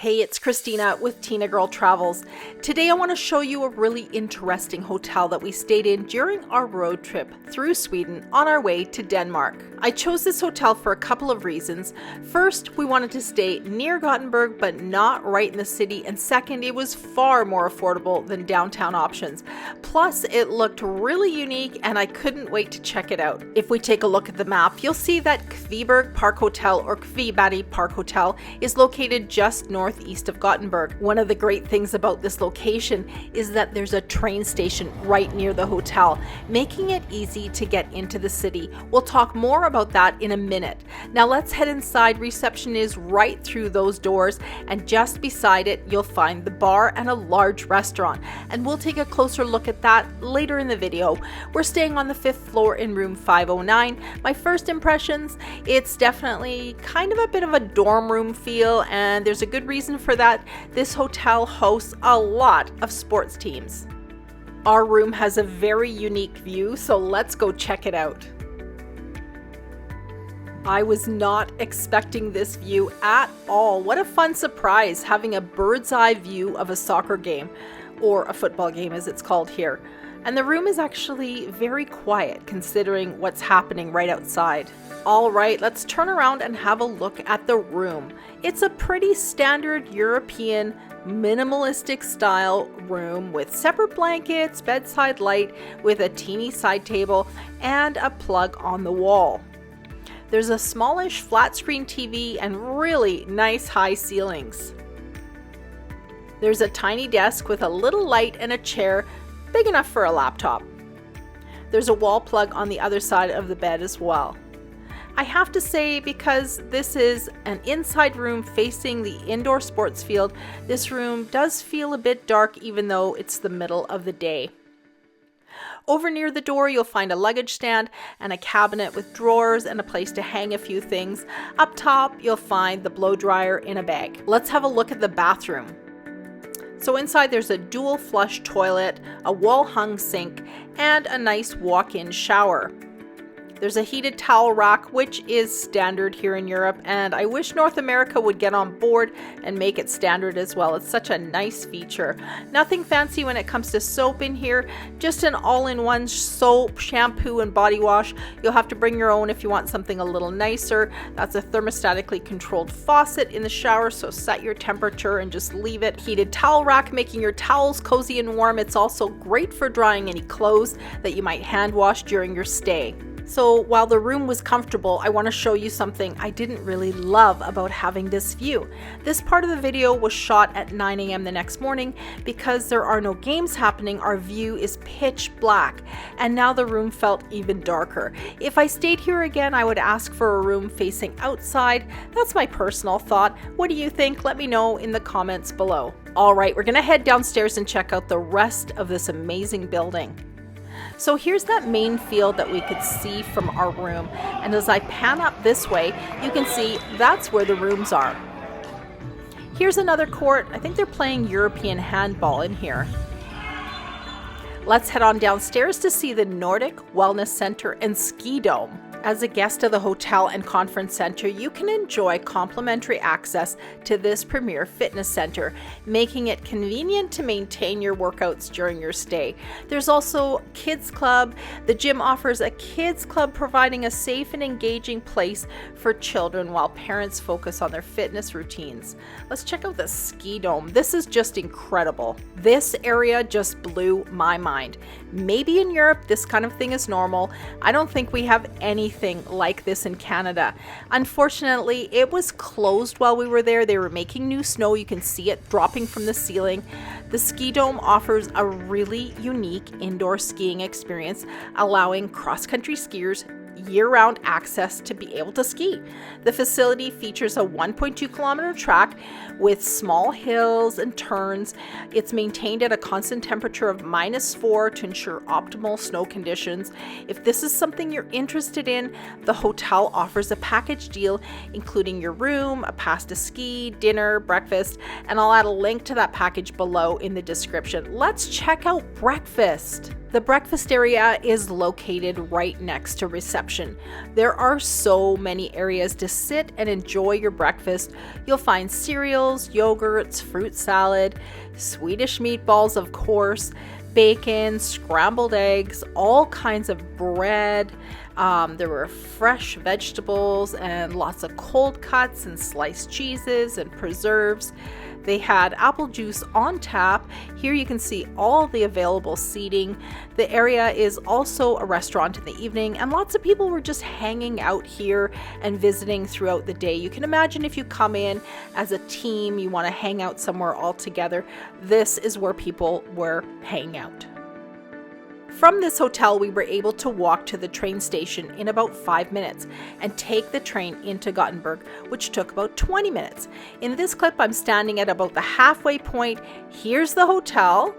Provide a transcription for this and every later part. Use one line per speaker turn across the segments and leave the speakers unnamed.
Hey, it's Christina with Tinagirl Travels. Today I want to show you a really interesting hotel that we stayed in during our road trip through Sweden on our way to Denmark. I chose this hotel for a couple of reasons. First, we wanted to stay near Gothenburg but not right in the city, and second, it was far more affordable than downtown options. Plus, it looked really unique and I couldn't wait to check it out. If we take a look at the map, you'll see that Kviberg Park Hotel, or Kviberg Park Hotel, is located just northeast of Gothenburg. One of the great things about this location is that there's a train station right near the hotel, making it easy to get into the city. We'll talk more about that in a minute. Now let's head inside. Reception is right through those doors, and just beside it you'll find the bar and a large restaurant, and we'll take a closer look at that later in the video. We're staying on the 5th floor in room 509. My first impressions, it's definitely kind of a bit of a dorm room feel, and there's a good reason for that. This hotel hosts a lot of sports teams. Our room has a very unique view, so let's go check it out. I was not expecting this view at all. What a fun surprise, having a bird's eye view of a soccer game, or a football game as it's called here. And the room is actually very quiet considering what's happening right outside. All right, let's turn around and have a look at the room. It's a pretty standard European minimalistic style room with separate blankets, bedside light with a teeny side table, and a plug on the wall. There's a smallish flat screen TV and really nice high ceilings. There's a tiny desk with a little light and a chair big enough for a laptop. There's a wall plug on the other side of the bed as well. I have to say, because this is an inside room facing the indoor sports field, this room does feel a bit dark even though it's the middle of the day. Over near the door, you'll find a luggage stand and a cabinet with drawers and a place to hang a few things. Up top, you'll find the blow dryer in a bag. Let's have a look at the bathroom. So inside there's a dual flush toilet, a wall-hung sink, and a nice walk-in shower. There's a heated towel rack, which is standard here in Europe, and I wish North America would get on board and make it standard as well. It's such a nice feature. Nothing fancy when it comes to soap in here, just an all-in-one soap, shampoo, and body wash. You'll have to bring your own if you want something a little nicer. That's a thermostatically controlled faucet in the shower, so set your temperature and just leave it. Heated towel rack, making your towels cozy and warm. It's also great for drying any clothes that you might hand wash during your stay. So while the room was comfortable, I want to show you something I didn't really love about having this view. This part of the video was shot at 9 a.m. the next morning. Because there are no games happening, our view is pitch black, and now the room felt even darker. If I stayed here again, I would ask for a room facing outside. That's my personal thought. What do you think? Let me know in the comments below. All right, we're gonna head downstairs and check out the rest of this amazing building. So here's that main field that we could see from our room, and as I pan up this way, you can see that's where the rooms are. Here's another court. I think they're playing European handball in here. Let's head on downstairs to see the Nordic Wellness Center and Ski Dome. As a guest of the hotel and conference center, you can enjoy complimentary access to this premier fitness center, making it convenient to maintain your workouts during your stay. There's also Kids Club. The gym offers a Kids Club, providing a safe and engaging place for children while parents focus on their fitness routines. Let's check out the Ski Dome. This is just incredible. This area just blew my mind. Maybe in Europe this kind of thing is normal. I don't think we have anything like this in Canada. Unfortunately, it was closed while we were there. They were making new snow. You can see it dropping from the ceiling. The Ski Dome offers a really unique indoor skiing experience, allowing cross-country skiers year-round access to be able to ski. The facility features a 1.2 kilometer track with small hills and turns. It's maintained at a constant temperature of -4 to ensure optimal snow conditions. If this is something you're interested in, the hotel offers a package deal including your room, a pass to ski, dinner, breakfast, and I'll add a link to that package below in the description. Let's check out breakfast. The breakfast area is located right next to reception. There are so many areas to sit and enjoy your breakfast. You'll find cereals, yogurts, fruit salad, Swedish meatballs, of course, bacon, scrambled eggs, all kinds of bread. There were fresh vegetables and lots of cold cuts and sliced cheeses and preserves. They had apple juice on tap. Here you can see all the available seating. The area is also a restaurant in the evening, and lots of people were just hanging out here and visiting throughout the day. You can imagine if you come in as a team, you want to hang out somewhere all together, this is where people were hanging out. From this hotel, we were able to walk to the train station in about 5 minutes and take the train into Gothenburg, which took about 20 minutes. In this clip, I'm standing at about the halfway point. Here's the hotel,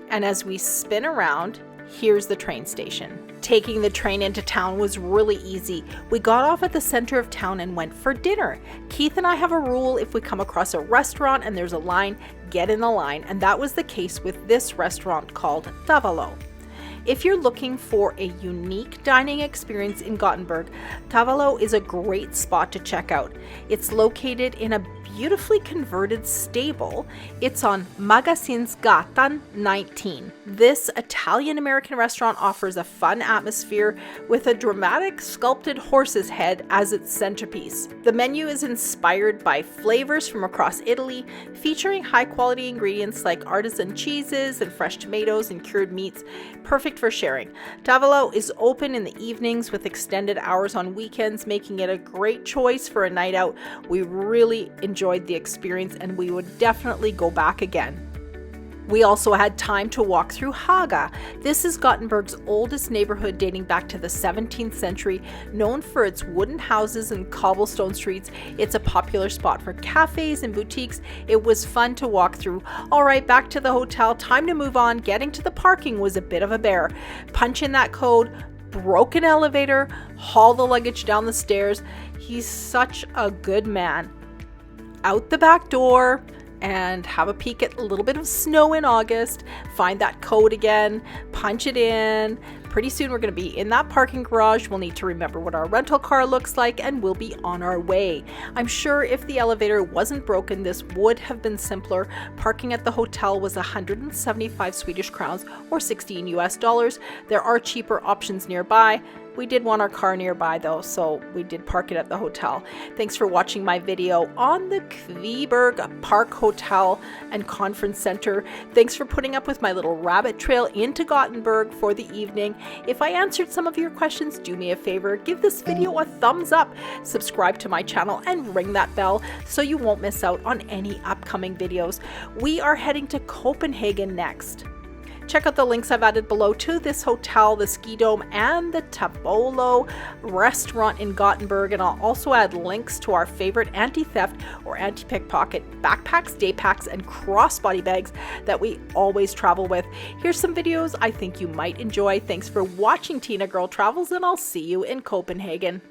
and as we spin around, here's the train station. Taking the train into town was really easy. We got off at the center of town and went for dinner. Keith and I have a rule: if we come across a restaurant and there's a line, get in the line, and that was the case with this restaurant called Tinagirl. If you're looking for a unique dining experience in Gothenburg, Tinagirl is a great spot to check out. It's located in a beautifully converted stable. It's on Magasinsgatan 19. This Italian-American restaurant offers a fun atmosphere with a dramatic sculpted horse's head as its centerpiece. The menu is inspired by flavors from across Italy, featuring high-quality ingredients like artisan cheeses and fresh tomatoes and cured meats, perfect for sharing. Tinagirl is open in the evenings with extended hours on weekends, making it a great choice for a night out. We really enjoyed the experience and we would definitely go back again. We also had time to walk through Haga. This is Gothenburg's oldest neighborhood, dating back to the 17th century, known for its wooden houses and cobblestone streets. It's a popular spot for cafes and boutiques. It was fun to walk through. All right, back to the hotel. Time to move on. Getting to the parking was a bit of a bear. Punch in that code, broken elevator, haul the luggage down the stairs. He's such a good man. Out the back door, and have a peek at a little bit of snow in August. Find that code again, punch it in. Pretty soon we're going to be in that parking garage. We'll need to remember what our rental car looks like, and we'll be on our way. I'm sure if the elevator wasn't broken, this would have been simpler. Parking at the hotel was 175 Swedish crowns or $16 US. There are cheaper options nearby. We did want our car nearby though, so we did park it at the hotel. Thanks for watching my video on the Kviberg Park Hotel and Conference Center. Thanks for putting up with my little rabbit trail into Gothenburg for the evening. If I answered some of your questions, do me a favor, give this video a thumbs up, subscribe to my channel, and ring that bell so you won't miss out on any upcoming videos. We are heading to Copenhagen next. Check out the links I've added below to this hotel, the ski dome, and the Tabolo restaurant in Gothenburg. And I'll also add links to our favorite anti-theft or anti-pickpocket backpacks, day packs, and crossbody bags that we always travel with. Here's some videos I think you might enjoy. Thanks for watching Tinagirl Travels, and I'll see you in Copenhagen.